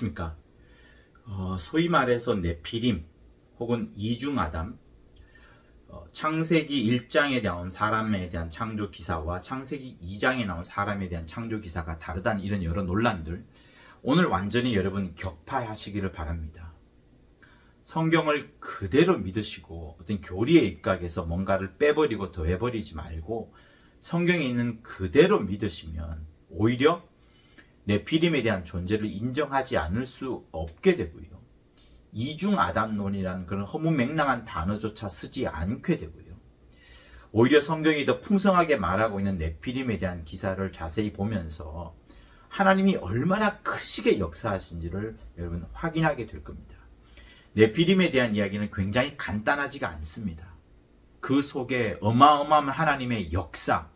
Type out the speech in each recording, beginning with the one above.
안녕하십니까. 소위 말해서 네피림 혹은 이중아담, 창세기 1장에 나온 사람에 대한 창조 기사와 창세기 2장에 나온 사람에 대한 창조 기사가 다르다는 이런 여러 논란들, 오늘 완전히 여러분 격파하시기를 바랍니다. 성경을 그대로 믿으시고 어떤 교리에 입각해서 뭔가를 빼버리고 더해버리지 말고 성경에 있는 그대로 믿으시면 오히려 네피림에 대한 존재를 인정하지 않을 수 없게 되고요. 이중아담론이라는 그런 허무맹랑한 단어조차 쓰지 않게 되고요. 오히려 성경이 더 풍성하게 말하고 있는 네피림에 대한 기사를 자세히 보면서 하나님이 얼마나 크시게 역사하신지를 여러분 확인하게 될 겁니다. 네피림에 대한 이야기는 굉장히 간단하지가 않습니다. 그 속에 어마어마한 하나님의 역사,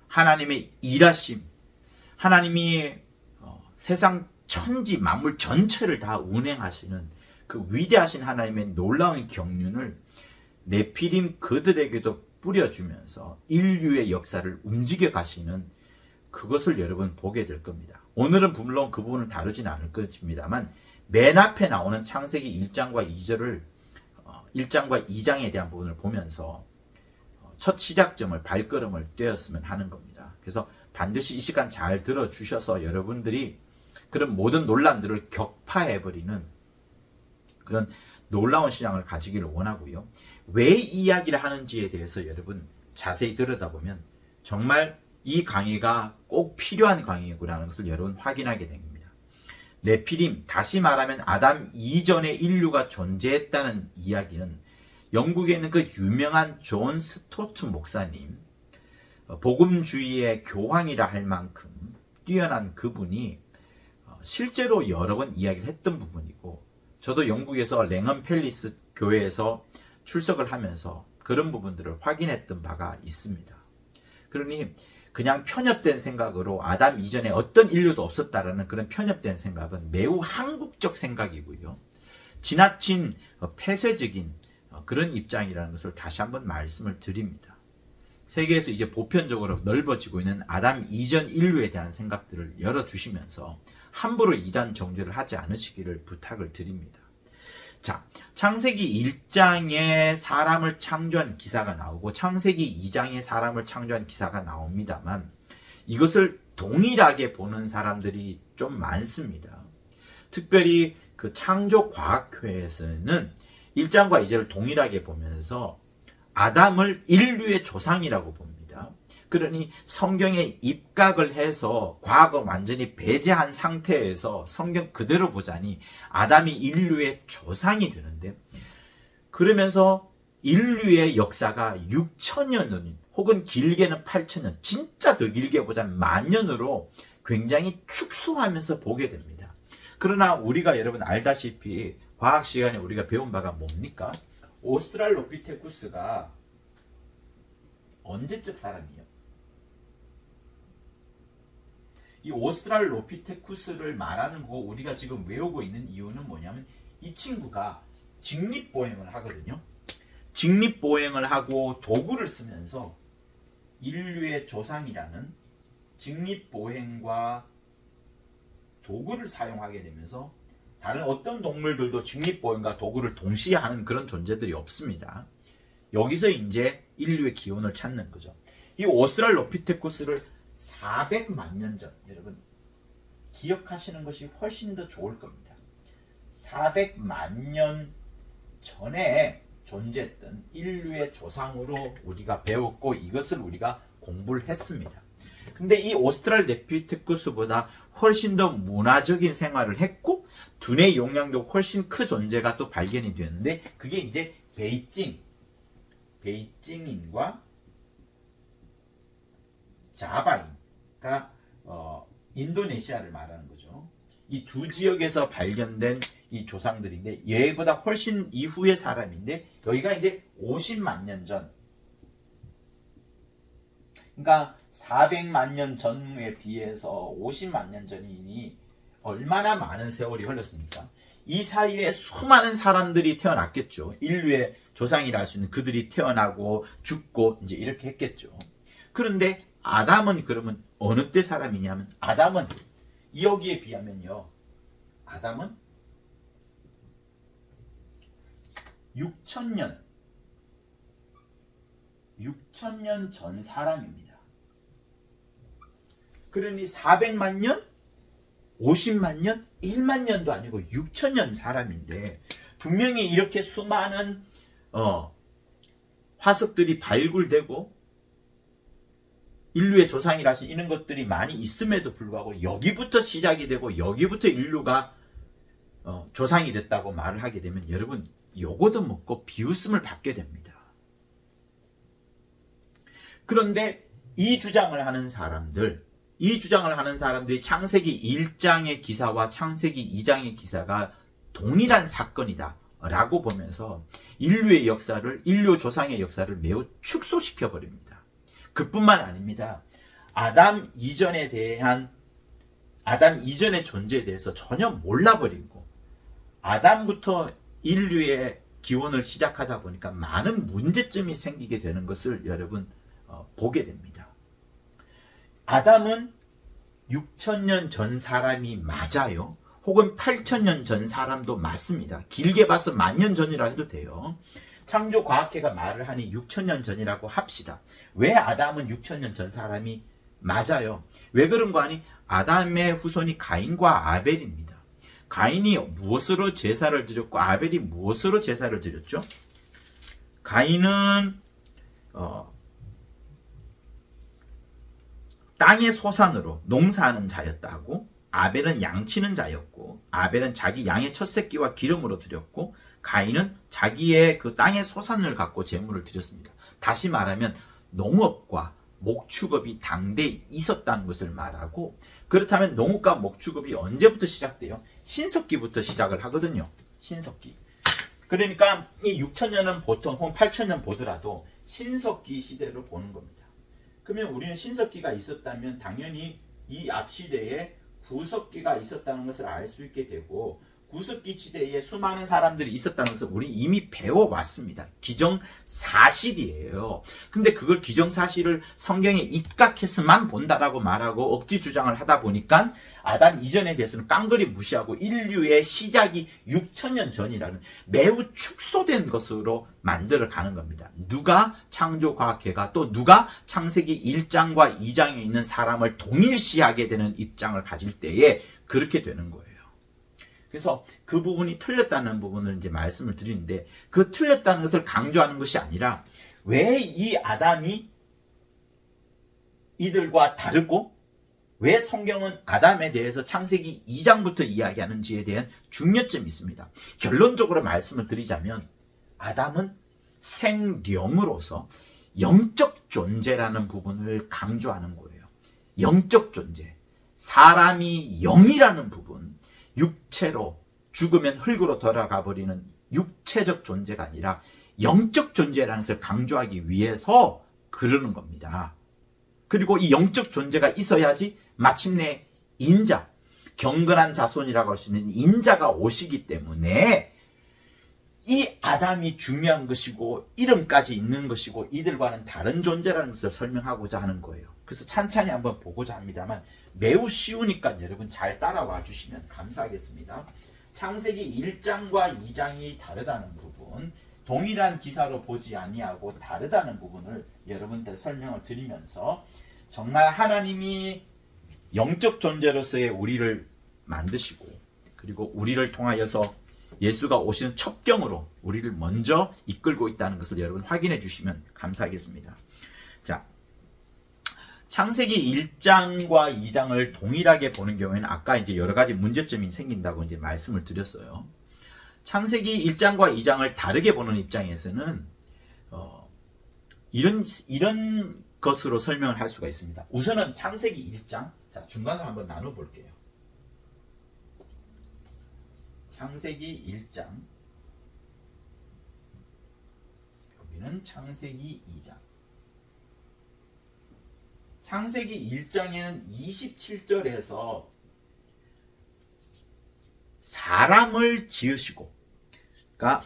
하나님의 일하심, 하나님이 세상 천지 만물 전체를 다 운행하시는 그 위대하신 하나님의 놀라운 경륜을 네피림 그들에게도 뿌려주면서 인류의 역사를 움직여 가시는 그것을 여러분 보게 될 겁니다. 오늘은 물론 그 부분을 다루진 않을 것입니다만 맨 앞에 나오는 창세기 1장과 2절을 1장과 2장에 대한 부분을 보면서 첫 시작점을 발걸음을 떼었으면 하는 겁니다. 그래서 반드시 이 시간 잘 들어주셔서 여러분들이 그런 모든 논란들을 격파해버리는 그런 놀라운 신앙을 가지기를 원하고요. 왜 이 이야기를 하는지에 대해서 여러분 자세히 들여다보면 정말 이 강의가 꼭 필요한 강의구나라는 것을 여러분 확인하게 됩니다. 네피림, 다시 말하면 아담 이전에 인류가 존재했다는 이야기는 영국에 있는 그 유명한 존 스토트 목사님, 복음주의의 교황이라 할 만큼 뛰어난 그분이 실제로 여러 번 이야기를 했던 부분이고, 저도 영국에서 랭엄 팰리스 교회에서 출석을 하면서 그런 부분들을 확인했던 바가 있습니다. 그러니 그냥 편협된 생각으로 아담 이전에 어떤 인류도 없었다라는 그런 편협된 생각은 매우 한국적 생각이고요. 지나친 폐쇄적인 그런 입장이라는 것을 다시 한번 말씀을 드립니다. 세계에서 이제 보편적으로 넓어지고 있는 아담 이전 인류에 대한 생각들을 열어두시면서 함부로 이단 정죄를 하지 않으시기를 부탁을 드립니다. 자, 창세기 1장에 사람을 창조한 기사가 나오고 창세기 2장에 사람을 창조한 기사가 나옵니다만 이것을 동일하게 보는 사람들이 좀 많습니다. 특별히 그 창조과학회에서는 1장과 2장을 동일하게 보면서 아담을 인류의 조상이라고 봅니다. 그러니 성경에 입각을 해서 과학을 완전히 배제한 상태에서 성경 그대로 보자니 아담이 인류의 조상이 되는데, 그러면서 인류의 역사가 6천년 혹은 길게는 8천년, 진짜 더 길게 보자면 만년으로 굉장히 축소하면서 보게 됩니다. 그러나 우리가 여러분 알다시피 과학 시간에 우리가 배운 바가 뭡니까? 오스트랄로피테쿠스가 언제적 사람이에요? 이 오스트랄로피테쿠스를 말하는 거 우리가 지금 외우고 있는 이유는 뭐냐면 이 친구가 직립보행을 하거든요. 직립보행을 하고 도구를 쓰면서 인류의 조상이라는 직립보행과 도구를 사용하게 되면서 다른 어떤 동물들도 직립보행과 도구를 동시에 하는 그런 존재들이 없습니다. 여기서 이제 인류의 기원을 찾는 거죠. 이 오스트랄로피테쿠스를 400만 년 전, 여러분 기억하시는 것이 훨씬 더 좋을 겁니다. 400만 년 전에 존재했던 인류의 조상으로 우리가 배웠고 이것을 우리가 공부를 했습니다. 근데 이 오스트랄로피테쿠스보다 훨씬 더 문화적인 생활을 했고 두뇌 용량도 훨씬 큰 존재가 또 발견이 되었는데, 그게 이제 베이징인과 자바인가 인도네시아를 말하는 거죠. 이 두 지역에서 발견된 이 조상들인데 얘보다 훨씬 이후의 사람인데 여기가 이제 50만 년 전, 그러니까 400만 년 전에 비해서 50만 년 전이니 얼마나 많은 세월이 흘렀습니까? 이 사이에 수많은 사람들이 태어났겠죠. 인류의 조상이라 할 수 있는 그들이 태어나고 죽고 이제 이렇게 했겠죠. 그런데 아담은 그러면 어느 때 사람이냐면, 아담은 여기에 비하면요 아담은 6천년 전 사람입니다. 그러니 400만 년, 50만 년, 1만 년도 아니고 6천년 사람인데 분명히 이렇게 수많은 화석들이 발굴되고 인류의 조상이라서 이런 것들이 많이 있음에도 불구하고 여기부터 시작이 되고 여기부터 인류가 조상이 됐다고 말을 하게 되면 여러분 요거도 먹고 비웃음을 받게 됩니다. 그런데 이 주장을 하는 사람들이 창세기 1장의 기사와 창세기 2장의 기사가 동일한 사건이다 라고 보면서 인류의 역사를, 인류 조상의 역사를 매우 축소시켜 버립니다. 그뿐만 아닙니다. 아담 이전의 존재에 대해서 전혀 몰라버리고 아담부터 인류의 기원을 시작하다 보니까 많은 문제점이 생기게 되는 것을 여러분 보게 됩니다. 아담은 6천년 전 사람이 맞아요. 혹은 8천년 전 사람도 맞습니다. 길게 봐서 10,000년 전이라 해도 돼요. 창조과학회가 말을 하니 6천년 전이라고 합시다. 왜 아담은 6천년 전 사람이 맞아요? 왜 그런 거 아니? 아담의 후손이 가인과 아벨입니다. 가인이 무엇으로 제사를 드렸고 아벨이 무엇으로 제사를 드렸죠? 가인은 땅의 소산으로 농사하는 자였다고, 아벨은 양치는 자였고, 아벨은 자기 양의 첫 새끼와 기름으로 드렸고, 가인은 자기의 그 땅의 소산을 갖고 제물을 드렸습니다. 다시 말하면 농업과 목축업이 당대에 있었다는 것을 말하고, 그렇다면 농업과 목축업이 언제부터 시작돼요? 신석기부터 시작을 하거든요. 신석기. 그러니까 이 6천년은 보통 혹은 8천년 보더라도 신석기 시대로 보는 겁니다. 그러면 우리는 신석기가 있었다면 당연히 이 앞 시대에 구석기가 있었다는 것을 알 수 있게 되고, 구석기 시대에 수많은 사람들이 있었다는 것을 우리 이미 배워왔습니다. 기정사실이에요. 근데 그걸 기정사실을 성경에 입각해서만 본다라고 말하고 억지 주장을 하다 보니까 아담 이전에 대해서는 깡그리 무시하고 인류의 시작이 6천년 전이라는 매우 축소된 것으로 만들어가는 겁니다. 누가 창조과학회가 또 누가 창세기 1장과 2장에 있는 사람을 동일시하게 되는 입장을 가질 때에 그렇게 되는 거예요. 그래서 그 부분이 틀렸다는 부분을 이제 말씀을 드리는데, 그 틀렸다는 것을 강조하는 것이 아니라 왜 이 아담이 이들과 다르고 왜 성경은 아담에 대해서 창세기 2장부터 이야기하는지에 대한 중요점이 있습니다. 결론적으로 말씀을 드리자면 아담은 생령으로서 영적 존재라는 부분을 강조하는 거예요. 영적 존재. 사람이 영이라는 부분, 육체로 죽으면 흙으로 돌아가 버리는 육체적 존재가 아니라 영적 존재라는 것을 강조하기 위해서 그러는 겁니다. 그리고 이 영적 존재가 있어야지 마침내 인자, 경건한 자손이라고 할 수 있는 인자가 오시기 때문에 이 아담이 중요한 것이고 이름까지 있는 것이고 이들과는 다른 존재라는 것을 설명하고자 하는 거예요. 그래서 찬찬히 한번 보고자 합니다만 매우 쉬우니까 여러분 잘 따라와 주시면 감사하겠습니다. 창세기 1장과 2장이 다르다는 부분, 동일한 기사로 보지 아니하고 다르다는 부분을 여러분들 설명을 드리면서 정말 하나님이 영적 존재로서의 우리를 만드시고 그리고 우리를 통하여서 예수가 오시는 첩경으로 우리를 먼저 이끌고 있다는 것을 여러분 확인해 주시면 감사하겠습니다. 자, 창세기 1장과 2장을 동일하게 보는 경우에는 아까 이제 여러 가지 문제점이 생긴다고 이제 말씀을 드렸어요. 창세기 1장과 2장을 다르게 보는 입장에서는 이런 것으로 설명을 할 수가 있습니다. 우선은 창세기 1장, 자, 중간으로 한번 나눠 볼게요. 창세기 1장, 여기는 창세기 2장. 창세기 1장에는 27절에서 사람을 지으시고, 그러니까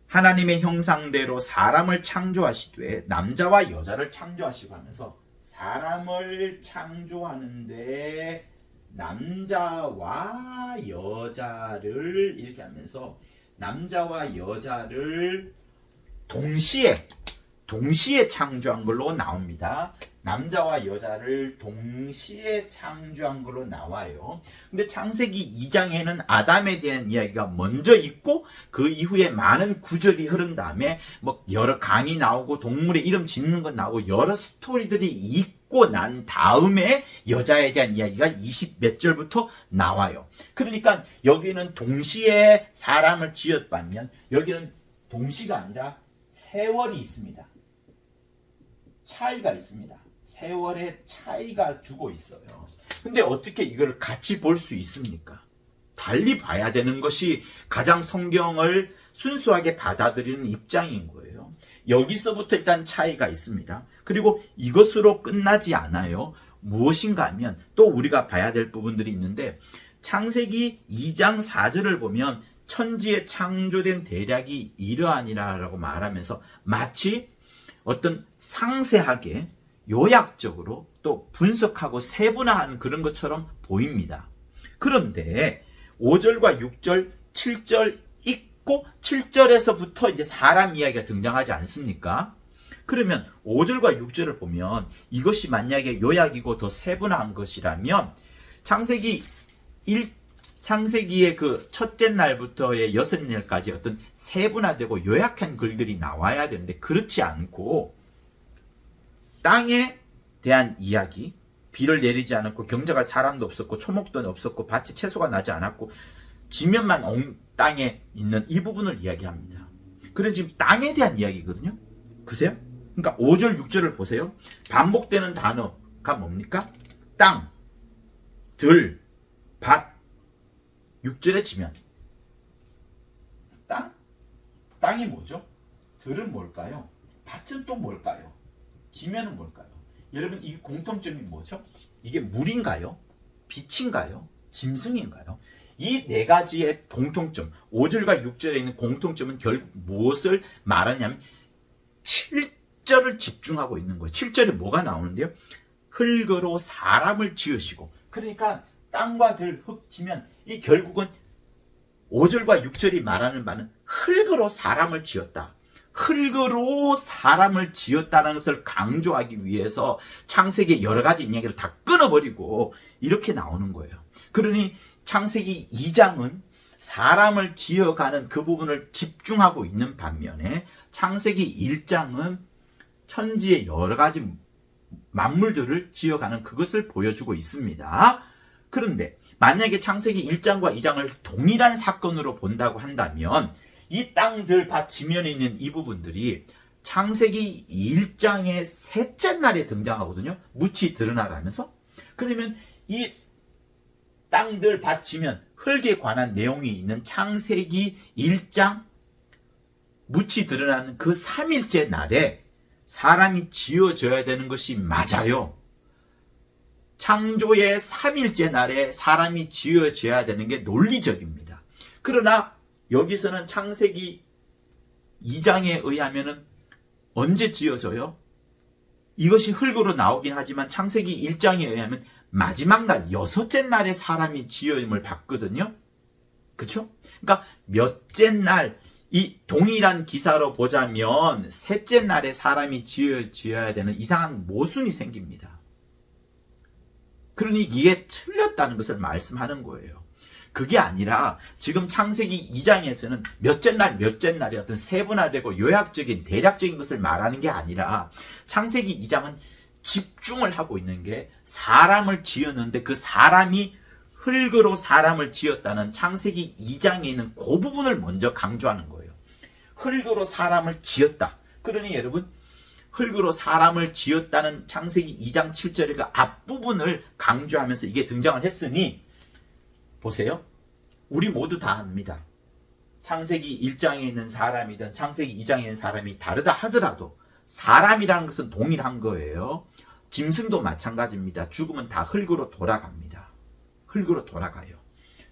하나님의 형상대로 사람을 창조하시되 남자와 여자를 창조하시고 하면서 사람을 창조하는데 남자와 여자를 이렇게 하면서 남자와 여자를 동시에 창조한 걸로 나옵니다. 남자와 여자를 동시에 창조한 걸로 나와요. 근데 창세기 2장에는 아담에 대한 이야기가 먼저 있고 그 이후에 많은 구절이 흐른 다음에 뭐 여러 강이 나오고 동물의 이름 짓는 것 나오고 여러 스토리들이 있고 난 다음에 여자에 대한 이야기가 20 몇 절부터 나와요. 그러니까 여기는 동시에 사람을 지었다면 여기는 동시가 아니라 세월이 있습니다. 차이가 있습니다. 세월의 차이가 두고 있어요. 근데 어떻게 이걸 같이 볼 수 있습니까? 달리 봐야 되는 것이 가장 성경을 순수하게 받아들이는 입장인 거예요. 여기서부터 일단 차이가 있습니다. 그리고 이것으로 끝나지 않아요. 무엇인가 하면 또 우리가 봐야 될 부분들이 있는데 창세기 2장 4절을 보면 천지에 창조된 대략이 이러하니라라고 말하면서 마치 어떤 상세하게 요약적으로 또 분석하고 세분화한 그런 것처럼 보입니다. 그런데 5절과 6절, 7절 있고 7절에서부터 이제 사람 이야기가 등장하지 않습니까? 그러면 5절과 6절을 보면 이것이 만약에 요약이고 더 세분화한 것이라면 창세기의 그 첫째 날부터의 여섯 날까지 어떤 세분화되고 요약한 글들이 나와야 되는데 그렇지 않고 땅에 대한 이야기, 비를 내리지 않았고 경작할 사람도 없었고 초목도 없었고 밭에 채소가 나지 않았고 지면만 온 땅에 있는 이 부분을 이야기합니다. 그래서 지금 땅에 대한 이야기거든요. 그세요? 그러니까 5절, 6절을 보세요. 반복되는 단어가 뭡니까? 땅, 들, 밭, 6절의 지면. 땅이 뭐죠? 들은 뭘까요? 밭은 또 뭘까요? 지면은 뭘까요? 여러분 이 공통점이 뭐죠? 이게 물인가요? 빛인가요? 짐승인가요? 이 네 가지의 공통점, 5절과 6절에 있는 공통점은 결국 무엇을 말하냐면 7절을 집중하고 있는 거예요. 7절에 뭐가 나오는데요? 흙으로 사람을 지으시고, 그러니까 땅과 들, 흙, 지면, 이 결국은 5절과 6절이 말하는 바는 흙으로 사람을 지었다. 흙으로 사람을 지었다는 것을 강조하기 위해서 창세기 여러 가지 이야기를 다 끊어버리고 이렇게 나오는 거예요. 그러니 창세기 2장은 사람을 지어가는 그 부분을 집중하고 있는 반면에 창세기 1장은 천지의 여러 가지 만물들을 지어가는 그것을 보여주고 있습니다. 그런데 만약에 창세기 1장과 2장을 동일한 사건으로 본다고 한다면 이 땅들 밭 지면에 있는 이 부분들이 창세기 1장의 셋째 날에 등장하거든요. 묻히 드러나라면서. 그러면 이 땅들 밭 지면 흙에 관한 내용이 있는 창세기 1장 묻히 드러나는 그 3일째 날에 사람이 지어져야 되는 것이 맞아요. 창조의 3일째 날에 사람이 지어져야 되는 게 논리적입니다. 그러나 여기서는 창세기 2장에 의하면은 언제 지어져요? 이것이 흙으로 나오긴 하지만 창세기 1장에 의하면 마지막 날, 여섯째 날에 사람이 지음을 받거든요. 그쵸? 그러니까 몇째 날, 이 동일한 기사로 보자면 셋째 날에 사람이 지어야 되는 이상한 모순이 생깁니다. 그러니 이게 틀렸다는 것을 말씀하는 거예요. 그게 아니라 지금 창세기 2장에서는 몇째 날의 어떤 세분화되고 요약적인 대략적인 것을 말하는 게 아니라 창세기 2장은 집중을 하고 있는 게 사람을 지었는데 그 사람이 흙으로 사람을 지었다는 창세기 2장에 있는 그 부분을 먼저 강조하는 거예요. 흙으로 사람을 지었다. 그러니 여러분 흙으로 사람을 지었다는 창세기 2장 7절의 그 앞부분을 강조하면서 이게 등장을 했으니 보세요. 우리 모두 다 압니다. 창세기 1장에 있는 사람이든 창세기 2장에 있는 사람이 다르다 하더라도 사람이라는 것은 동일한 거예요. 짐승도 마찬가지입니다. 죽으면 다 흙으로 돌아갑니다. 흙으로 돌아가요.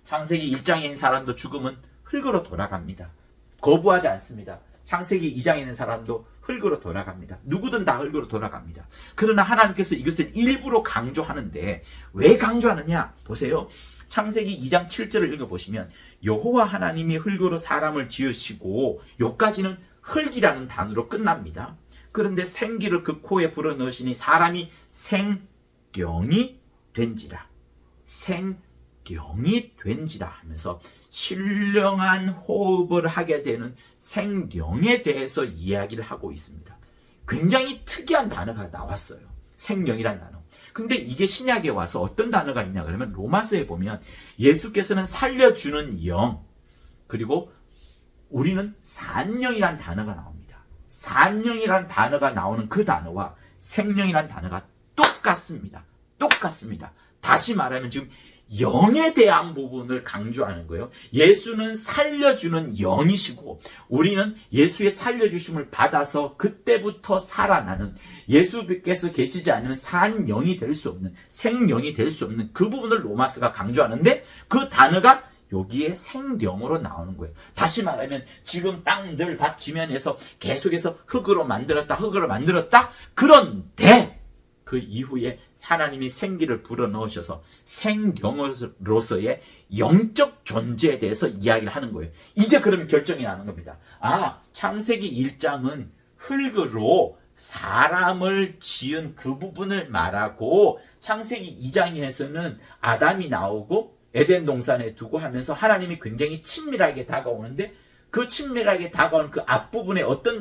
창세기 1장에 있는 사람도 죽으면 흙으로 돌아갑니다. 거부하지 않습니다. 창세기 2장에 있는 사람도 흙으로 돌아갑니다. 누구든 다 흙으로 돌아갑니다. 그러나 하나님께서 이것을 일부러 강조하는데 왜 강조하느냐? 보세요. 창세기 2장 7절을 읽어보시면 여호와 하나님이 흙으로 사람을 지으시고 여기까지는 흙이라는 단어로 끝납니다. 그런데 생기를 그 코에 불어넣으시니 사람이 생령이 된지라. 생령이 된지라 하면서 신령한 호흡을 하게 되는 생령에 대해서 이야기를 하고 있습니다. 굉장히 특이한 단어가 나왔어요. 생령이란 단어. 근데 이게 신약에 와서 어떤 단어가 있냐 그러면 로마서에 보면 예수께서는 살려주는 영, 그리고 우리는 산령이란 단어가 나옵니다. 산령이란 단어가 나오는 그 단어와 생령이란 단어가 똑같습니다. 똑같습니다. 다시 말하면 지금 영에 대한 부분을 강조하는 거예요. 예수는 살려주는 영이시고 우리는 예수의 살려주심을 받아서 그때부터 살아나는, 예수께서 계시지 않으면 산 영이 될 수 없는, 생령이 될 수 없는 그 부분을 로마서가 강조하는데 그 단어가 여기에 생령으로 나오는 거예요. 다시 말하면 지금 땅들 밭 지면에서 계속해서 흙으로 만들었다, 흙으로 만들었다. 그런데 그 이후에 하나님이 생기를 불어넣으셔서 생령으로서의 영적 존재에 대해서 이야기를 하는 거예요. 이제 그러면 결정이 나는 겁니다. 아, 창세기 1장은 흙으로 사람을 지은 그 부분을 말하고 창세기 2장에서는 아담이 나오고 에덴 동산에 두고 하면서 하나님이 굉장히 친밀하게 다가오는데 그 친밀하게 다가오는 그 앞부분에 어떤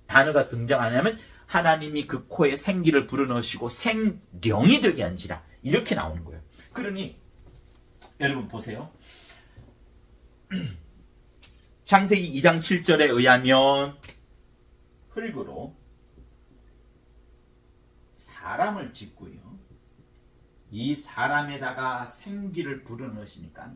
단어가 등장하냐면 하나님이 그 코에 생기를 불어넣으시고 생령이 되게 한지라, 이렇게 나오는 거예요. 그러니 여러분 보세요. 창세기 2장 7절에 의하면 흙으로 사람을 짓고요, 이 사람에다가 생기를 불어넣으시니까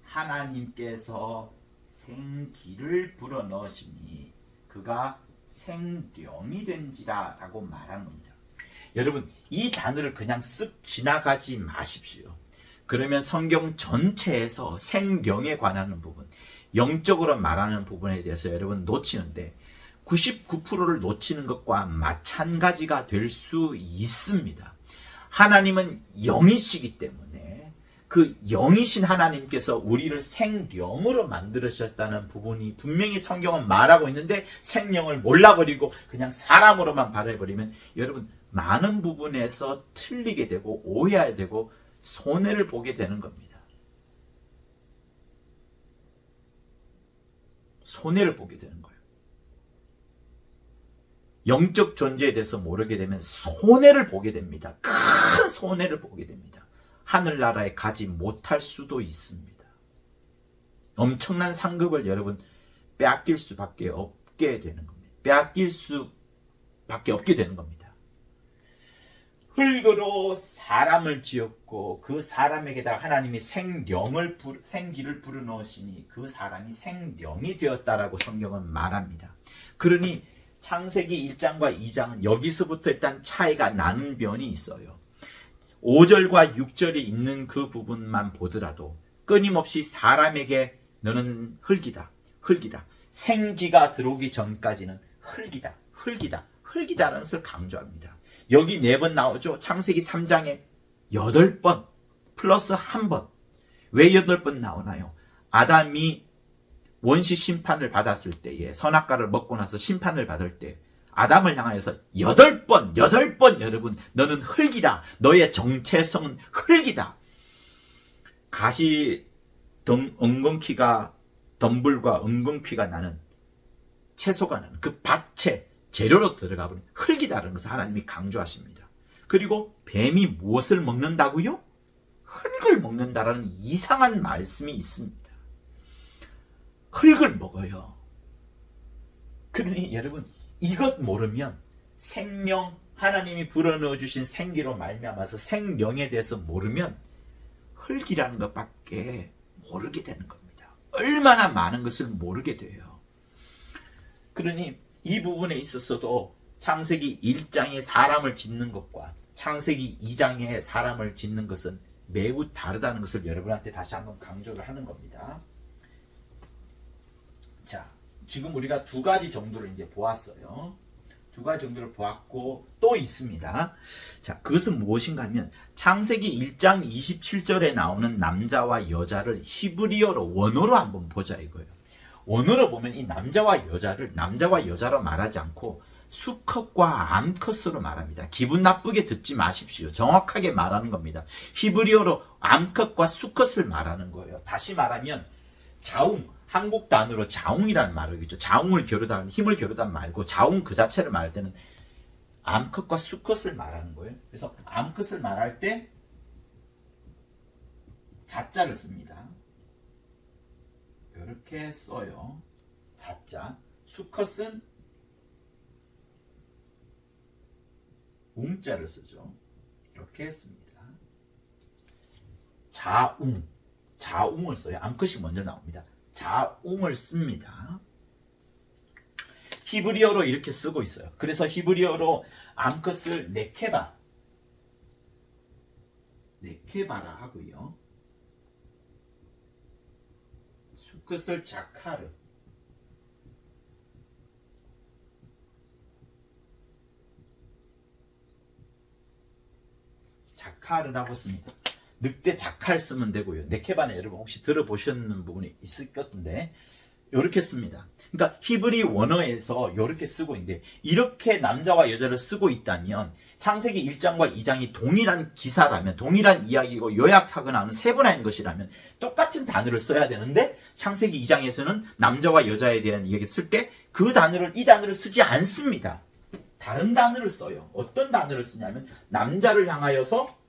하나님께서 생기를 불어넣으시니 그가 생령이 된지라 라고 말하는 겁니다. 여러분, 이 단어를 그냥 쓱 지나가지 마십시오. 그러면 성경 전체에서 생령에 관한 부분, 영적으로 말하는 부분에 대해서 여러분 놓치는데 99%를 놓치는 것과 마찬가지가 될 수 있습니다. 하나님은 영이시기 때문에 그 영이신 하나님께서 우리를 생령으로 만들으셨다는 부분이 분명히 성경은 말하고 있는데 생령을 몰라버리고 그냥 사람으로만 바라버리면 여러분 많은 부분에서 틀리게 되고 오해하게 되고 손해를 보게 되는 겁니다. 손해를 보게 되는 거예요. 영적 존재에 대해서 모르게 되면 손해를 보게 됩니다. 큰 손해를 보게 됩니다. 하늘나라에 가지 못할 수도 있습니다. 엄청난 상급을 여러분 빼앗길 수밖에 없게 되는 겁니다. 빼앗길 수밖에 없게 되는 겁니다. 흙으로 사람을 지었고 그 사람에게다 하나님이 생기를 불어넣으시니 그 사람이 생령이 되었다라고 성경은 말합니다. 그러니 창세기 1장과 2장은 여기서부터 일단 차이가 나는 면이 있어요. 5절과 6절이 있는 그 부분만 보더라도 끊임없이 사람에게 너는 흙이다, 흙이다. 생기가 들어오기 전까지는 흙이다, 흙이다, 흙이다라는 것을 강조합니다. 여기 4번 나오죠. 창세기 3장에 8번 플러스 1번. 왜 8번 나오나요? 아담이 원시 심판을 받았을 때에 선악과를 먹고 나서 심판을 받을 때 아담을 향하여서 8번 여러분 너는 흙이다. 너의 정체성은 흙이다. 가시 엉겅퀴가 덤불과 엉겅퀴가 나는 채소가 나는 그 밭에 재료로 들어가 버린 흙이다라는 것을 하나님이 강조하십니다. 그리고 뱀이 무엇을 먹는다고요? 흙을 먹는다라는 이상한 말씀이 있습니다. 흙을 먹어요. 그러니 여러분 이것 모르면 생명, 하나님이 불어넣어 주신 생기로 말미암아서 생령에 대해서 모르면 흙이라는 것밖에 모르게 되는 겁니다. 얼마나 많은 것을 모르게 돼요. 그러니 이 부분에 있어서도 창세기 1장에 사람을 짓는 것과 창세기 2장에 사람을 짓는 것은 매우 다르다는 것을 여러분한테 다시 한번 강조를 하는 겁니다. 자, 지금 우리가 두 가지 정도를 이제 보았어요. 두 가지 정도를 보았고 또 있습니다. 자, 그것은 무엇인가 하면 창세기 1장 27절에 나오는 남자와 여자를 히브리어로 원어로 한번 보자 이거예요. 원어로 보면 이 남자와 여자를 남자와 여자로 말하지 않고 수컷과 암컷으로 말합니다. 기분 나쁘게 듣지 마십시오. 정확하게 말하는 겁니다. 히브리어로 암컷과 수컷을 말하는 거예요. 다시 말하면 자웅, 한국 단어로 자웅이라는 말을 하겠죠. 자웅을 겨루다, 힘을 겨루다 말고 자웅 그 자체를 말할 때는 암컷과 수컷을 말하는 거예요. 그래서 암컷을 말할 때 자자를 씁니다. 이렇게 써요. 자자. 수컷은 웅자를 쓰죠. 이렇게 씁니다. 자웅. 자웅을 써요. 암컷이 먼저 나옵니다. 자웅을 씁니다. 히브리어로 이렇게 쓰고 있어요. 그래서 히브리어로 암컷을 네케바라 하고요. 수컷을 자카르, 자카르라고 씁니다. 늑대 자칼 쓰면 되고요. 네케바는 여러분 혹시 들어보셨는 부분이 있을 것 같은데 이렇게 씁니다. 그러니까 히브리 원어에서 이렇게 쓰고 있는데 이렇게 남자와 여자를 쓰고 있다면 창세기 1장과 2장이 동일한 기사라면 동일한 이야기고 요약하거나 하는 세분화인 것이라면 똑같은 단어를 써야 되는데 창세기 2장에서는 남자와 여자에 대한 이야기를 쓸 때 그 단어를 이 단어를 쓰지 않습니다. 다른 단어를 써요. 어떤 단어를 쓰냐면 남자를 향하여서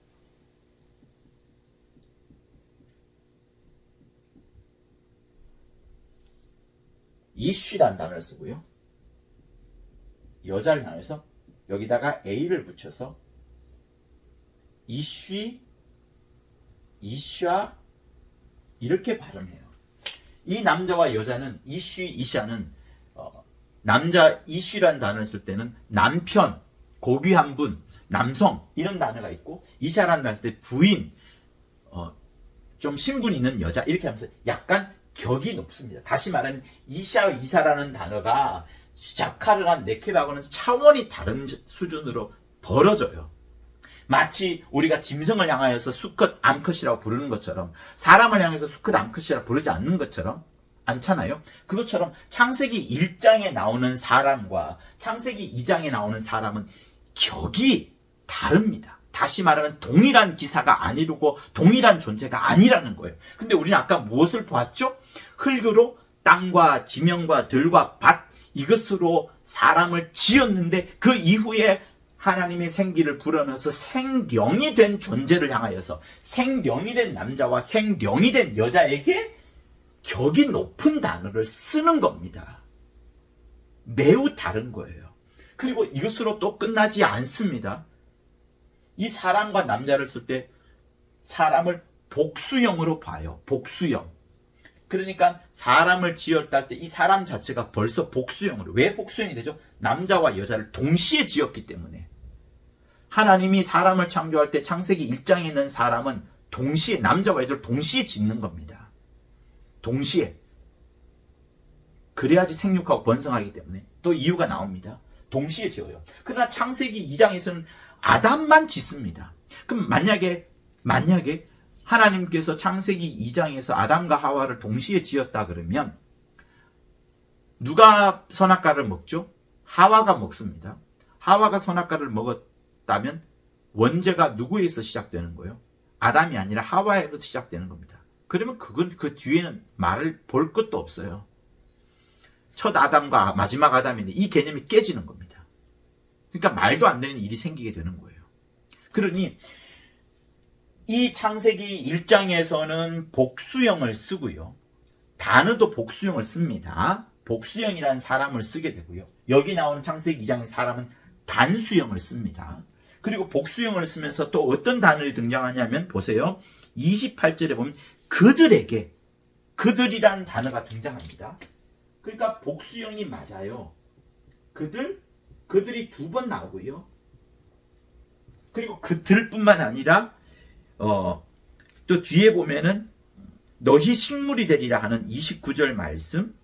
이쉬라는 단어를 쓰고요. 여자를 향해서 여기다가 A를 붙여서 이쉬, 이샤 이렇게 발음해요. 이 남자와 여자는 이쉬, 이샤는 남자 이쉬라는 단어를 쓸 때는 남편, 고귀한 분, 남성 이런 단어가 있고 이샤라는 단어를 쓸 때 부인, 좀 신분 있는 여자 이렇게 하면서 약간 격이 높습니다. 다시 말하면 이샤, 이사라는 단어가 자카르랑 네케바하고는 차원이 다른 수준으로 벌어져요. 마치 우리가 짐승을 향하여서 수컷, 암컷이라고 부르는 것처럼 사람을 향해서 수컷, 암컷이라고 부르지 않는 것처럼 않잖아요. 그것처럼 창세기 1장에 나오는 사람과 창세기 2장에 나오는 사람은 격이 다릅니다. 다시 말하면 동일한 기사가 아니고 동일한 존재가 아니라는 거예요. 근데 우리는 아까 무엇을 보았죠? 흙으로 땅과 지명과 들과 밭 이것으로 사람을 지었는데 그 이후에 하나님의 생기를 불어넣어서 생령이 된 존재를 향하여서 생령이 된 남자와 생령이 된 여자에게 격이 높은 단어를 쓰는 겁니다. 매우 다른 거예요. 그리고 이것으로 또 끝나지 않습니다. 이 사람과 남자를 쓸 때 사람을 복수형으로 봐요. 복수형. 그러니까 사람을 지었다 할 때 이 사람 자체가 벌써 복수형으로. 왜 복수형이 되죠? 남자와 여자를 동시에 지었기 때문에. 하나님이 사람을 창조할 때 창세기 1장에 있는 사람은 동시에 남자와 여자를 동시에 짓는 겁니다. 동시에. 그래야지 생육하고 번성하기 때문에. 또 이유가 나옵니다. 동시에 지어요. 그러나 창세기 2장에서는 아담만 짓습니다. 그럼 만약에 하나님께서 창세기 2장에서 아담과 하와를 동시에 지었다 그러면 누가 선악과를 먹죠? 하와가 먹습니다. 하와가 선악과를 먹었다면 원죄가 누구에서 시작되는 거예요? 아담이 아니라 하와에서 시작되는 겁니다. 그러면 그건 그 뒤에는 말을 볼 것도 없어요. 첫 아담과 마지막 아담인데 이 개념이 깨지는 겁니다. 그러니까 말도 안 되는 일이 생기게 되는 거예요. 그러니 이 창세기 1장에서는 복수형을 쓰고요. 단어도 복수형을 씁니다. 복수형이라는 사람을 쓰게 되고요. 여기 나오는 창세기 2장의 사람은 단수형을 씁니다. 그리고 복수형을 쓰면서 또 어떤 단어를 등장하냐면 보세요. 28절에 보면 그들에게, 그들이라는 단어가 등장합니다. 그러니까 복수형이 맞아요. 그들이 두 번 나오고요. 그리고 그들뿐만 아니라 또 뒤에 보면은 너희 식물이 되리라 하는 29절 말씀,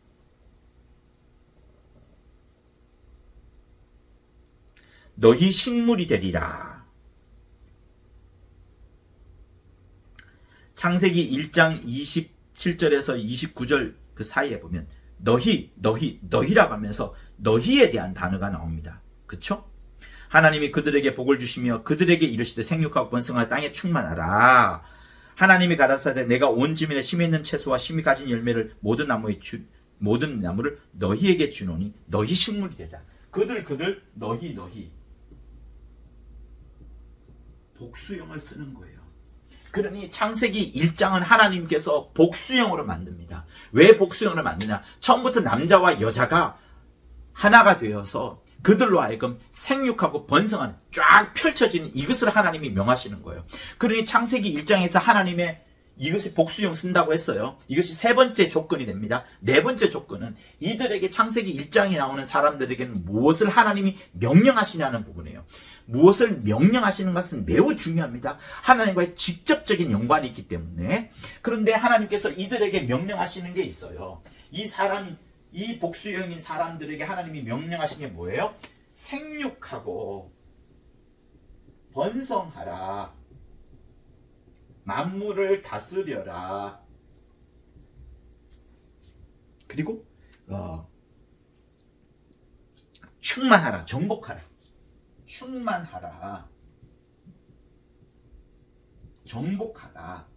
너희 식물이 되리라. 창세기 1장 27절에서 29절 그 사이에 보면 너희라고 하면서 너희에 대한 단어가 나옵니다. 그쵸? 하나님이 그들에게 복을 주시며 그들에게 이르시되 생육하고 번성하여 땅에 충만하라. 하나님이 가라사대 내가 온 지면에 심에 있는 채소와 심이 가진 열매를 모든 나무를 너희에게 주노니 너희 식물이 되라. 그들 너희 복수형을 쓰는 거예요. 그러니 창세기 1장은 하나님께서 복수형으로 만듭니다. 왜 복수형으로 만드냐? 처음부터 남자와 여자가 하나가 되어서 그들로 하여금 생육하고 번성하는 쫙 펼쳐지는 이것을 하나님이 명하시는 거예요. 그러니 창세기 1장에서 하나님의 이것이 복수형 쓴다고 했어요. 이것이 세 번째 조건이 됩니다. 네 번째 조건은 이들에게 창세기 1장에 나오는 사람들에게는 무엇을 하나님이 명령하시냐는 부분이에요. 무엇을 명령하시는 것은 매우 중요합니다. 하나님과의 직접적인 연관이 있기 때문에. 그런데 하나님께서 이들에게 명령하시는 게 있어요. 이 복수형인 사람들에게 하나님이 명령하신 게 뭐예요? 생육하고 번성하라. 만물을 다스려라. 그리고 충만하라. 정복하라. 충만하라. 정복하라.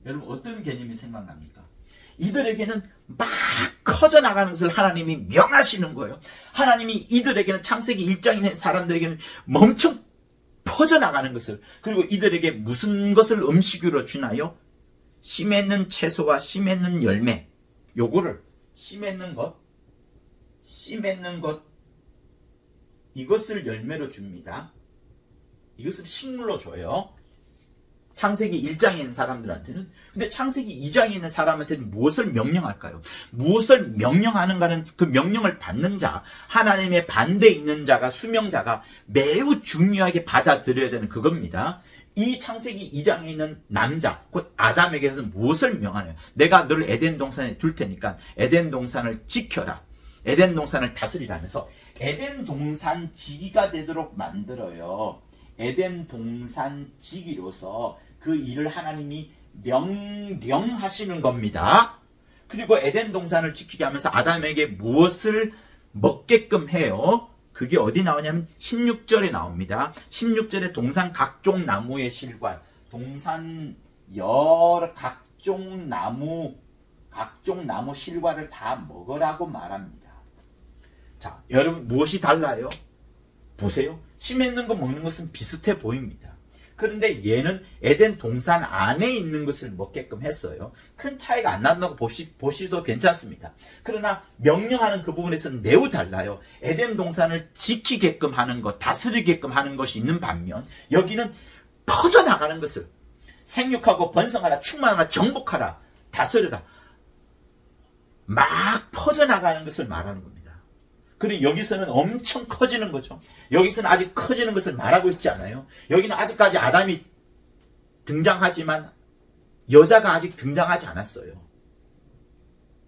여러분 어떤 개념이 생각납니까? 이들에게는 막 커져나가는 것을 하나님이 명하시는 거예요. 하나님이 이들에게는 창세기 1장에 있는 사람들에게는 엄청 퍼져나가는 것을, 그리고 이들에게 무슨 것을 음식으로 주나요? 씨 맺는 채소와 씨 맺는 열매, 요거를 씨 맺는 것 이것을 열매로 줍니다. 이것을 식물로 줘요. 창세기 1장에 있는 사람들한테는. 근데 창세기 2장에 있는 사람한테는 무엇을 명령할까요? 무엇을 명령하는가는 그 명령을 받는 자, 하나님의 반대에 있는 자가, 수명자가 매우 중요하게 받아들여야 되는 그겁니다. 이 창세기 2장에 있는 남자, 곧 아담에게는 무엇을 명하나요? 내가 너를 에덴 동산에 둘 테니까 에덴 동산을 지켜라. 에덴 동산을 다스리라면서 에덴 동산 지기가 되도록 만들어요. 에덴 동산 지기로서 그 일을 하나님이 명령하시는 겁니다. 그리고 에덴 동산을 지키게 하면서 아담에게 무엇을 먹게끔 해요? 그게 어디 나오냐면 16절에 나옵니다. 16절에 동산 각종 나무의 실과, 동산 여러 각종 나무 실과를 다 먹으라고 말합니다. 자, 여러분 무엇이 달라요? 보세요. 씨 맺는 거 먹는 것은 비슷해 보입니다. 그런데 얘는 에덴 동산 안에 있는 것을 먹게끔 했어요. 큰 차이가 안 난다고 보시도 괜찮습니다. 그러나 명령하는 그 부분에서는 매우 달라요. 에덴 동산을 지키게끔 하는 것, 다스리게끔 하는 것이 있는 반면 여기는 퍼져나가는 것을, 생육하고 번성하라, 충만하라, 정복하라, 다스려라, 막 퍼져나가는 것을 말하는 겁니다. 그리고 여기서는 엄청 커지는 거죠. 여기서는 아직 커지는 것을 말하고 있지 않아요. 여기는 아직까지 아담이 등장하지만 여자가 아직 등장하지 않았어요.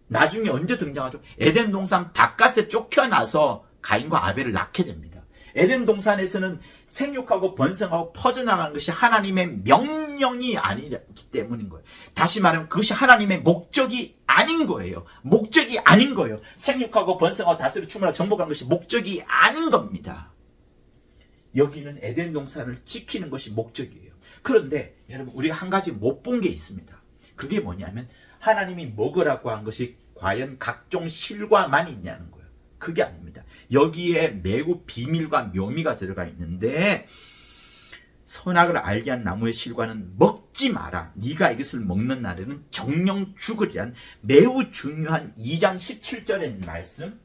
나중에 언제 등장하죠? 에덴 동산 바깥에 쫓겨나서 가인과 아벨을 낳게 됩니다. 에덴 동산에서는 생육하고 번성하고 퍼져나가는 것이 하나님의 명령이 아니기 때문인 거예요. 다시 말하면 그것이 하나님의 목적이 아닌 거예요. 목적이 아닌 거예요. 생육하고 번성하고 다스리고 충만하고 정복하는 것이 목적이 아닌 겁니다. 여기는 에덴 동산을 지키는 것이 목적이에요. 그런데 여러분 우리가 한 가지 못 본 게 있습니다. 그게 뭐냐면 하나님이 먹으라고 한 것이 과연 각종 실과만 있냐는 거예요. 그게 아닙니다. 여기에 매우 비밀과 묘미가 들어가 있는데, 선악을 알게 한 나무의 실과는 먹지 마라. 네가 이것을 먹는 날에는 정령 죽으리란 매우 중요한 2장 17절에 있는 말씀,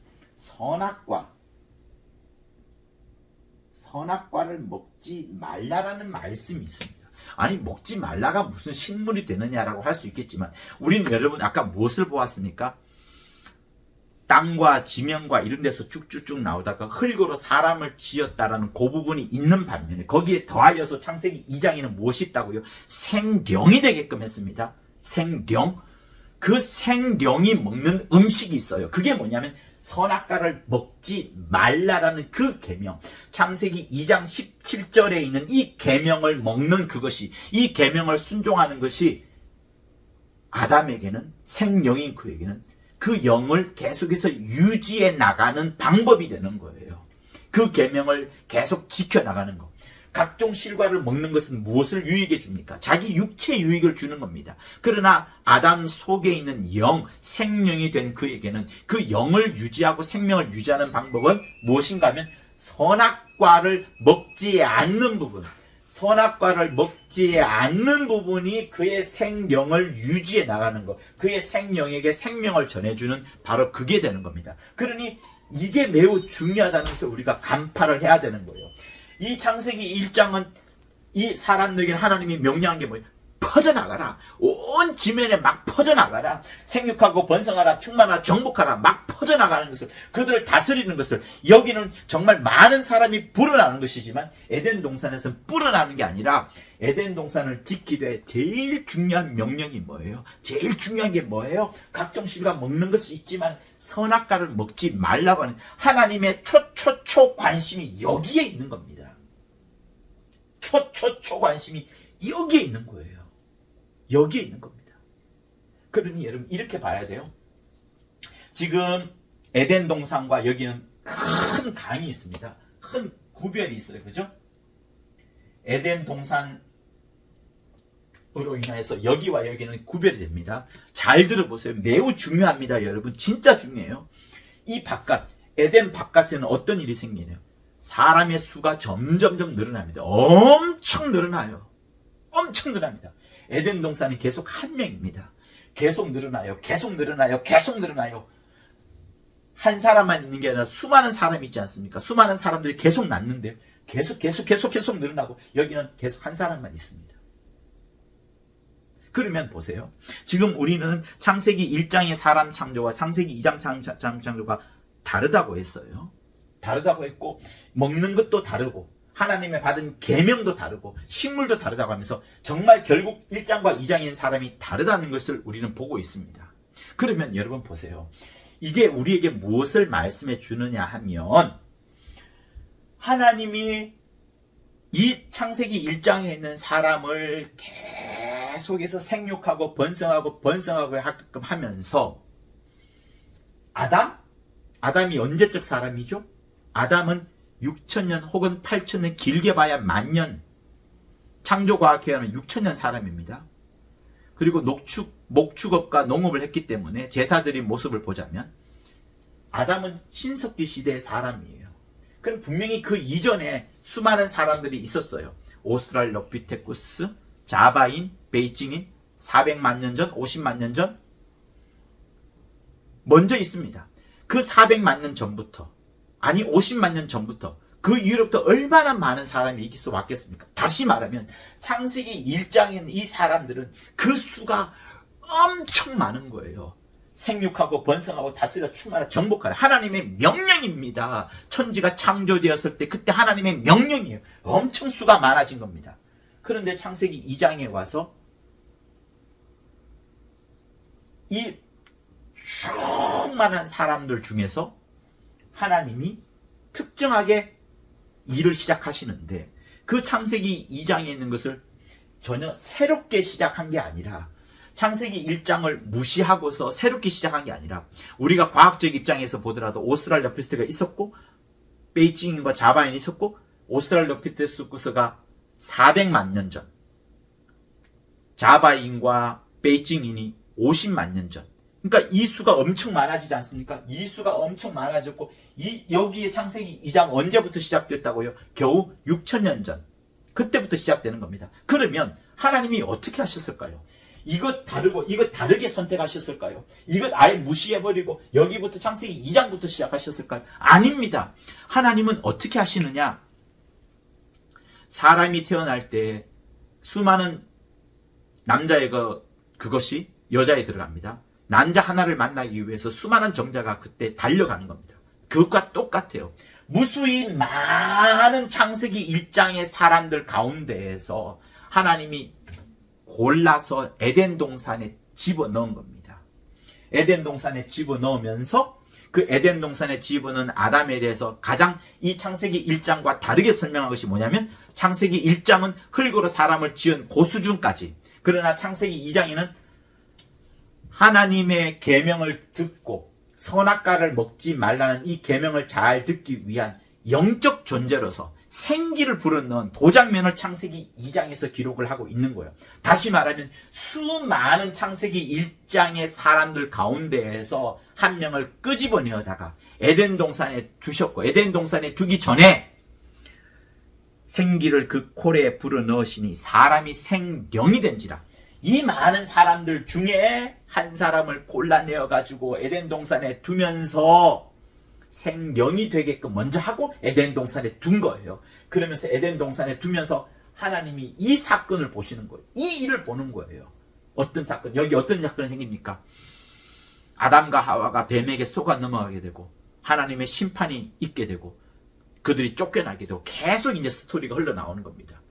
선악과를 먹지 말라라는 말씀이 있습니다. 아니 먹지 말라가 무슨 식물이 되느냐라고 할 수 있겠지만 우리는 여러분 아까 무엇을 보았습니까? 땅과 지면과 이런 데서 쭉쭉쭉 나오다가 흙으로 사람을 지었다라는 그 부분이 있는 반면에 거기에 더하여서 창세기 2장에는 무엇이 있다고요? 생령이 되게끔 했습니다. 생령. 그 생령이 먹는 음식이 있어요. 그게 뭐냐면 선악과를 먹지 말라라는 그 계명, 창세기 2장 17절에 있는 이 계명을 먹는 그것이, 이 계명을 순종하는 것이 아담에게는, 생명인 그에게는 그 영을 계속해서 유지해 나가는 방법이 되는 거예요. 그 계명을 계속 지켜나가는 것. 각종 실과를 먹는 것은 무엇을 유익해 줍니까? 자기 육체 유익을 주는 겁니다. 그러나 아담 속에 있는 영, 생명이 된 그에게는 그 영을 유지하고 생명을 유지하는 방법은 무엇인가 하면 선악과를 먹지 않는 부분, 선악과를 먹지 않는 부분이 그의 생명을 유지해 나가는 것, 그의 생명에게 생명을 전해주는 바로 그게 되는 겁니다. 그러니 이게 매우 중요하다는 것을 우리가 간파를 해야 되는 거예요. 이 창세기 1장은 이 사람들에게 하나님이 명령한 게 뭐예요? 퍼져나가라. 온 지면에 막 퍼져나가라. 생육하고 번성하라. 충만하라. 정복하라. 막 퍼져나가는 것을, 그들을 다스리는 것을, 여기는 정말 많은 사람이 불어나는 것이지만 에덴 동산에서는 불어나는 게 아니라 에덴 동산을 지키되 제일 중요한 명령이 뭐예요? 제일 중요한 게 뭐예요? 각종 실과 먹는 것이 있지만 선악과를 먹지 말라고 하는 하나님의 초초초 관심이 여기에 있는 겁니다. 초초초 관심이 여기에 있는 거예요. 여기에 있는 겁니다. 그러니 여러분 이렇게 봐야 돼요. 지금 에덴 동산과 여기는 큰 강이 있습니다. 큰 구별이 있어요. 그죠? 에덴 동산으로 인하여서 여기와 여기는 구별이 됩니다. 잘 들어보세요. 매우 중요합니다. 여러분 진짜 중요해요. 이 바깥, 에덴 바깥에는 어떤 일이 생기네요. 사람의 수가 점점점 늘어납니다. 엄청 늘어나요. 엄청 늘어납니다. 에덴 동산은 계속 한 명입니다. 계속 늘어나요. 계속 늘어나요. 계속 늘어나요. 한 사람만 있는 게 아니라 수많은 사람이 있지 않습니까? 수많은 사람들이 계속 낳는데요. 계속 늘어나고 여기는 계속 한 사람만 있습니다. 그러면 보세요. 지금 우리는 창세기 1장의 사람 창조와 창세기 2장 창조가 다르다고 했어요. 다르다고 했고 먹는 것도 다르고 하나님의 받은 계명도 다르고 식물도 다르다고 하면서 정말 결국 1장과 2장인 사람이 다르다는 것을 우리는 보고 있습니다. 그러면 여러분 보세요. 이게 우리에게 무엇을 말씀해 주느냐 하면 하나님이 이 창세기 1장에 있는 사람을 계속해서 생육하고 번성하고 하게끔 하면서 아담이 언제적 사람이죠? 아담은 6,000년 혹은 8,000년, 길게 봐야 10,000년, 창조과학에 하면 6,000년 사람입니다. 그리고 목축업과 농업을 했기 때문에 제사드린 모습을 보자면 아담은 신석기 시대의 사람이에요. 그럼 분명히 그 이전에 수많은 사람들이 있었어요. 오스트랄로피테쿠스, 자바인, 베이징인, 400만 년 전, 50만 년 전 먼저 있습니다. 그 400만 년 전부터, 아니 50만 년 전부터, 그 이후로부터 얼마나 많은 사람이 있어 왔겠습니까? 다시 말하면 창세기 1장인 이 사람들은 그 수가 엄청 많은 거예요. 생육하고 번성하고 다스려 충만하라 정복하라. 하나님의 명령입니다. 천지가 창조되었을 때 그때 하나님의 명령이에요. 엄청 수가 많아진 겁니다. 그런데 창세기 2장에 와서 이 수많은 사람들 중에서 하나님이 특정하게 일을 시작하시는데 그 창세기 2장에 있는 것을 전혀 새롭게 시작한 게 아니라 창세기 1장을 무시하고서 새롭게 시작한 게 아니라 우리가 과학적 입장에서 보더라도 오스트랄로피테쿠스가 있었고 베이징인과 자바인이 있었고 오스트랄로피테쿠스가 400만 년 전, 자바인과 베이징인이 50만 년 전. 그러니까 이 수가 엄청 많아지지 않습니까? 이 수가 엄청 많아졌고 여기에 창세기 2장 언제부터 시작됐다고요? 겨우 6,000년 전. 그때부터 시작되는 겁니다. 그러면 하나님이 어떻게 하셨을까요? 이것 다르고 이것 다르게 선택하셨을까요? 이것 아예 무시해버리고 여기부터 창세기 2장부터 시작하셨을까요? 아닙니다. 하나님은 어떻게 하시느냐? 사람이 태어날 때 수많은 남자의 그것이 여자에 들어갑니다. 남자 하나를 만나기 위해서 수많은 정자가 그때 달려가는 겁니다. 그것과 똑같아요. 무수히 많은 창세기 1장의 사람들 가운데에서 하나님이 골라서 에덴 동산에 집어넣은 겁니다. 에덴 동산에 집어넣으면서 그 에덴 동산에 집어넣은 아담에 대해서 가장 이 창세기 1장과 다르게 설명한 것이 뭐냐면 창세기 1장은 흙으로 사람을 지은 그 수준까지, 그러나 창세기 2장에는 하나님의 계명을 듣고 선악과를 먹지 말라는 이 계명을 잘 듣기 위한 영적 존재로서 생기를 불어넣은 도장면을 창세기 2장에서 기록을 하고 있는 거예요. 다시 말하면 수많은 창세기 1장의 사람들 가운데에서 한 명을 끄집어내어다가 에덴 동산에 두셨고, 에덴 동산에 두기 전에 생기를 그 코레에 불어넣으시니 사람이 생명이 된지라. 이 많은 사람들 중에 한 사람을 골라내어 가지고 에덴 동산에 두면서 생명이 되게끔 먼저 하고 에덴 동산에 둔 거예요. 그러면서 에덴 동산에 두면서 하나님이 이 사건을 보시는 거예요. 이 일을 보는 거예요. 어떤 사건? 여기 어떤 사건이 생깁니까? 아담과 하와가 뱀에게 속아 넘어가게 되고 하나님의 심판이 있게 되고 그들이 쫓겨나게 되고 계속 이제 스토리가 흘러나오는 겁니다.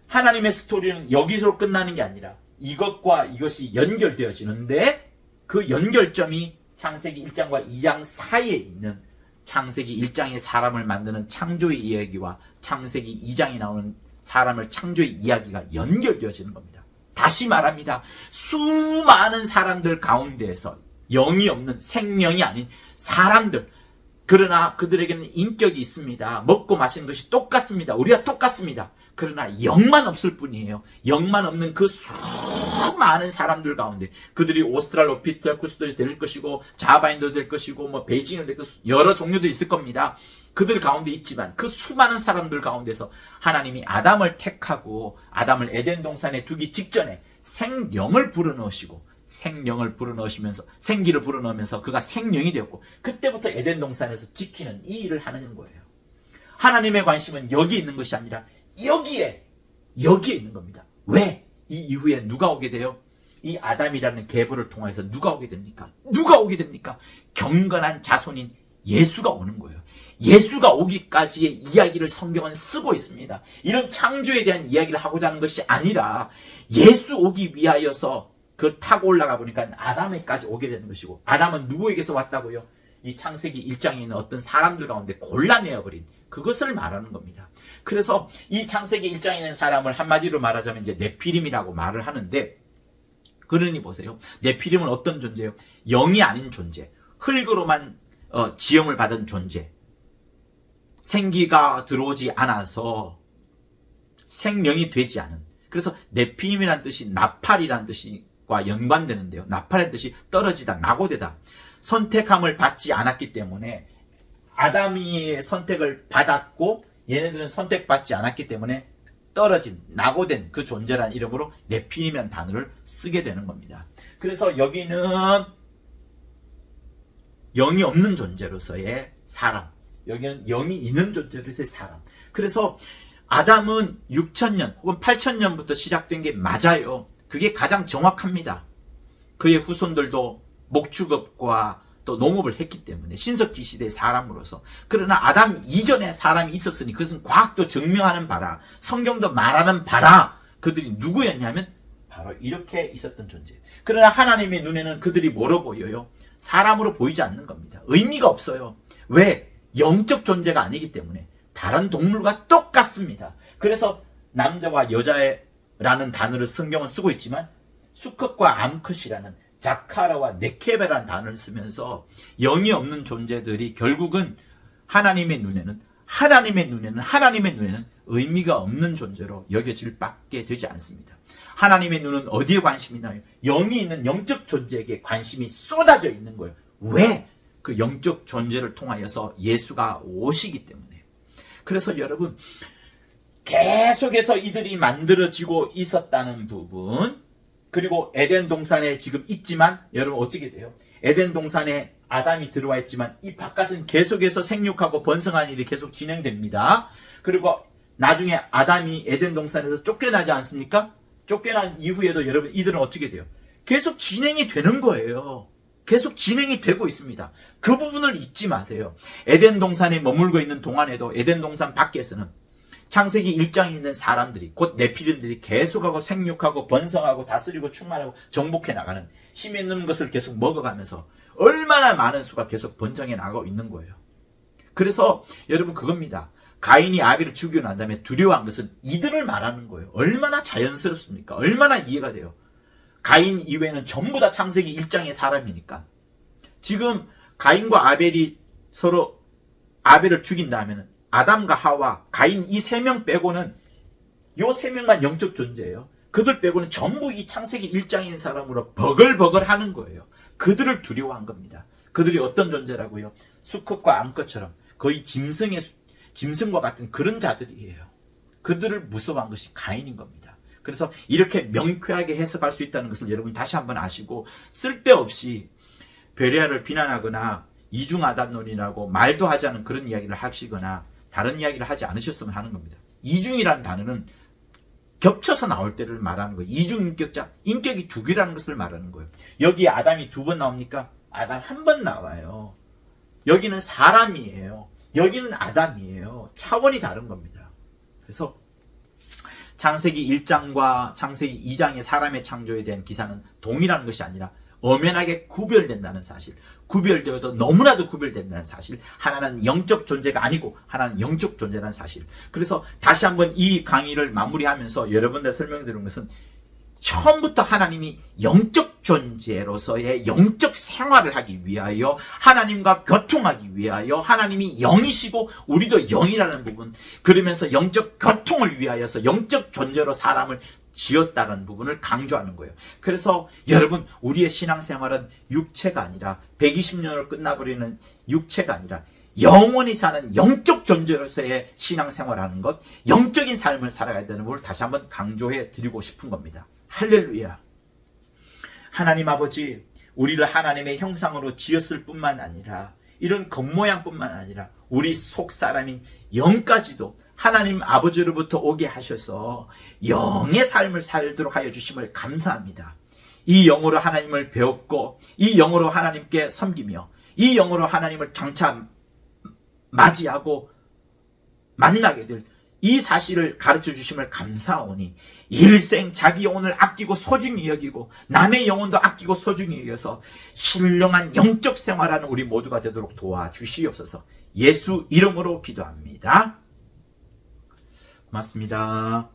하나님의 스토리는 여기서 끝나는 게 아니라 이것과 이것이 연결되어지는데 그 연결점이 창세기 1장과 2장 사이에 있는 창세기 1장의 사람을 만드는 창조의 이야기와 창세기 2장에 나오는 사람을 창조의 이야기가 연결되어지는 겁니다. 다시 말합니다. 수많은 사람들 가운데에서 영이 없는, 생명이 아닌 사람들, 그러나 그들에게는 인격이 있습니다. 먹고 마시는 것이 똑같습니다. 우리가 똑같습니다. 그러나 영만 없을 뿐이에요. 영만 없는 그 수많은 사람들 가운데 그들이 오스트랄로피테쿠스도 될 것이고 자바인도 될 것이고 뭐 베이징도 될 것이고 여러 종류도 있을 겁니다. 그들 가운데 있지만 그 수많은 사람들 가운데서 하나님이 아담을 택하고 아담을 에덴 동산에 두기 직전에 생명을 불어넣으시고 생명을 불어넣으시면서 생기를 불어넣으면서 그가 생명이 되었고 그때부터 에덴 동산에서 지키는 이 일을 하는 거예요. 하나님의 관심은 여기 있는 것이 아니라 여기에 있는 겁니다. 왜? 이 이후에 누가 오게 돼요? 이 아담이라는 계보를 통해서 누가 오게 됩니까? 누가 오게 됩니까? 경건한 자손인 예수가 오는 거예요. 예수가 오기까지의 이야기를 성경은 쓰고 있습니다. 이런 창조에 대한 이야기를 하고자 하는 것이 아니라 예수 오기 위하여서 그걸 타고 올라가 보니까 아담에까지 오게 되는 것이고, 아담은 누구에게서 왔다고요? 이 창세기 1장에 있는 어떤 사람들 가운데 골라내어버린 그것을 말하는 겁니다. 그래서 이 창세기 1장에 있는 사람을 한마디로 말하자면 이제 네피림이라고 말을 하는데, 그러니 보세요. 네피림은 어떤 존재예요? 영이 아닌 존재, 흙으로만 지음을 받은 존재, 생기가 들어오지 않아서 생명이 되지 않은, 그래서 네피림이라는 뜻이 나팔이라는 뜻과 연관되는데요. 나팔의 뜻이 떨어지다, 낙오되다. 선택함을 받지 않았기 때문에, 아담이 선택을 받았고 얘네들은 선택받지 않았기 때문에 떨어진, 낙오된 그 존재라는 이름으로 네피림이라는 단어를 쓰게 되는 겁니다. 그래서 여기는 영이 없는 존재로서의 사람, 여기는 영이 있는 존재로서의 사람. 그래서 아담은 6,000년 혹은 8,000년부터 시작된 게 맞아요. 그게 가장 정확합니다. 그의 후손들도 목축업과 또 농업을 했기 때문에, 신석기 시대의 사람으로서. 그러나 아담 이전에 사람이 있었으니 그것은 과학도 증명하는 바라, 성경도 말하는 바라, 그들이 누구였냐면 바로 이렇게 있었던 존재. 그러나 하나님의 눈에는 그들이 뭐로 보여요? 사람으로 보이지 않는 겁니다. 의미가 없어요. 왜? 영적 존재가 아니기 때문에. 다른 동물과 똑같습니다. 그래서 남자와 여자라는 단어를 성경은 쓰고 있지만 수컷과 암컷이라는 자카라와 네케베라는 단어를 쓰면서 영이 없는 존재들이 결국은 하나님의 눈에는 의미가 없는 존재로 여겨질 밖에 되지 않습니다. 하나님의 눈은 어디에 관심이 나요? 영이 있는 영적 존재에게 관심이 쏟아져 있는 거예요. 왜? 그 영적 존재를 통하여서 예수가 오시기 때문에. 그래서 여러분, 계속해서 이들이 만들어지고 있었다는 부분, 그리고 에덴 동산에 지금 있지만 여러분 어떻게 돼요? 에덴 동산에 아담이 들어와 있지만 이 바깥은 계속해서 생육하고 번성하는 일이 계속 진행됩니다. 그리고 나중에 아담이 에덴 동산에서 쫓겨나지 않습니까? 쫓겨난 이후에도 여러분 이들은 어떻게 돼요? 계속 진행이 되는 거예요. 계속 진행이 되고 있습니다. 그 부분을 잊지 마세요. 에덴 동산에 머물고 있는 동안에도 에덴 동산 밖에서는 창세기 1장에 있는 사람들이, 곧 네피림들이 계속하고 생육하고 번성하고 다스리고 충만하고 정복해 나가는, 힘 있는 것을 계속 먹어가면서 얼마나 많은 수가 계속 번성해 나가고 있는 거예요. 그래서 여러분 그겁니다. 가인이 아벨을 죽이고 난 다음에 두려워한 것은 이들을 말하는 거예요. 얼마나 자연스럽습니까? 얼마나 이해가 돼요. 가인 이외에는 전부 다 창세기 1장의 사람이니까. 지금 가인과 아벨이 서로 아벨을 죽인 다음에는 아담과 하와, 가인 이 세 명 빼고는 요 세 명만 영적 존재예요. 그들 빼고는 전부 이 창세기 1장인 사람으로 버글버글 하는 거예요. 그들을 두려워한 겁니다. 그들이 어떤 존재라고요? 수컷과 암컷처럼 거의 짐승과 같은 그런 자들이에요. 그들을 무서워한 것이 가인인 겁니다. 그래서 이렇게 명쾌하게 해석할 수 있다는 것을 여러분 다시 한번 아시고, 쓸데없이 베레아를 비난하거나 이중아담론이라고 말도 하지 않은 그런 이야기를 하시거나 다른 이야기를 하지 않으셨으면 하는 겁니다. 이중이라는 단어는 겹쳐서 나올 때를 말하는 거예요. 이중인격자, 인격이 두 개라는 것을 말하는 거예요. 여기 아담이 2번 나옵니까? 아담 1번 나와요. 여기는 사람이에요. 여기는 아담이에요. 차원이 다른 겁니다. 그래서 창세기 1장과 창세기 2장의 사람의 창조에 대한 기사는 동일한 것이 아니라 엄연하게 구별된다는 사실, 구별되어도 너무나도 구별된다는 사실, 하나는 영적 존재가 아니고 하나는 영적 존재라는 사실. 그래서 다시 한번 이 강의를 마무리하면서 여러분들 설명드린 것은, 처음부터 하나님이 영적 존재로서의 영적 생활을 하기 위하여, 하나님과 교통하기 위하여, 하나님이 영이시고 우리도 영이라는 부분, 그러면서 영적 교통을 위하여서 영적 존재로 사람을 지었다는 부분을 강조하는 거예요. 그래서 여러분, 우리의 신앙생활은 육체가 아니라 120년으로 끝나버리는 육체가 아니라 영원히 사는 영적 존재로서의 신앙생활하는 것, 영적인 삶을 살아가야 되는 부분을 다시 한번 강조해 드리고 싶은 겁니다. 할렐루야. 하나님 아버지, 우리를 하나님의 형상으로 지었을 뿐만 아니라 이런 겉모양뿐만 아니라 우리 속 사람인 영까지도 하나님 아버지로부터 오게 하셔서 영의 삶을 살도록 하여 주심을 감사합니다. 이 영으로 하나님을 배웠고, 이 영으로 하나님께 섬기며, 이 영으로 하나님을 장차 맞이하고 만나게 될 이 사실을 가르쳐 주심을 감사하오니, 일생 자기 영혼을 아끼고 소중히 여기고 남의 영혼도 아끼고 소중히 여겨서 신령한 영적 생활하는 우리 모두가 되도록 도와주시옵소서. 예수 이름으로 기도합니다. 고맙습니다.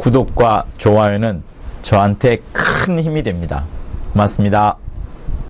구독과 좋아요는 저한테 큰 힘이 됩니다. 고맙습니다.